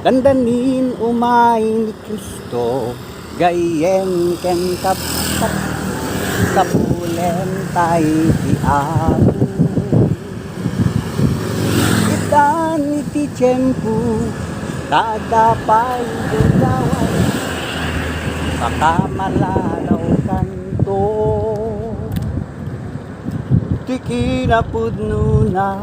Dandanin umay ni Kristo, gayem ken kapsat, sa pulen tay di ako. Itan iti tiyempo, kadapay dudaway, pakamalalaw kanto. Tiki na pudno na,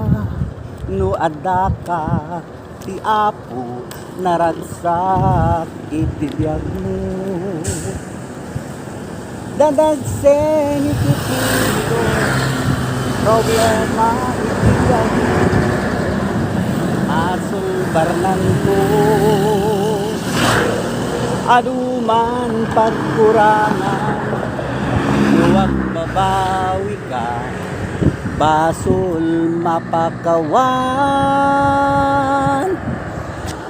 no adaka, ti apo, naragsak itibiyag mo. Dadagsen ituturo, problema itibiyag mo. Asulbarnan ko, aduman pagkurangan, huwag mabawi ka, basul mapakawan.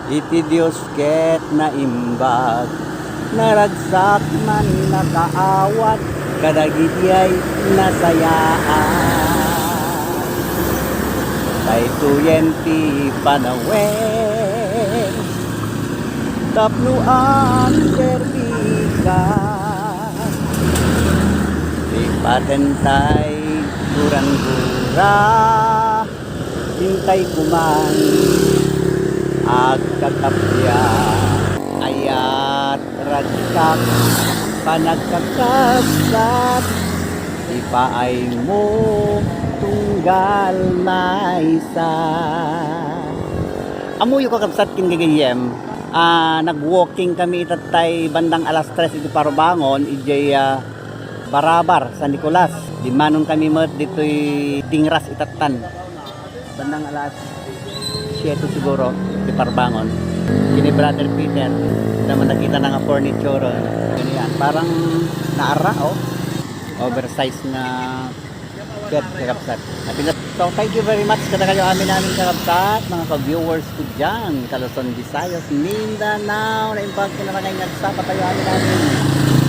Iti Diyos ket na imbag, naragsak man nakaawat, kadagiti ay nasayaan. Daytoyen ti panawen, tapnuan serbikan, di patentay kurang-gura, hintay kuman agkakapya, ayat ragsak panagkakasat, ipaay mo tunggal na isa. Amuyo ko kapsat kin gagayem, nag-walking kami itatay bandang alas 3 iti Parbangon, ijay Barabar, San Nicolas. Di manon kami mat dito'y tingras itatan. Bandang alas 7 siguro, di Parbangon. Kini Brother Peter, naman nakita na nga furniture. Ano yan, parang naara, oh. Oversize na bed, kakabsat. So, thank you very much kada kayo namin kakabsat, mga ka-viewers ko dyan, Luzon, Visayas, Mindanao, na impact ko na mga ngayon sa patayo namin.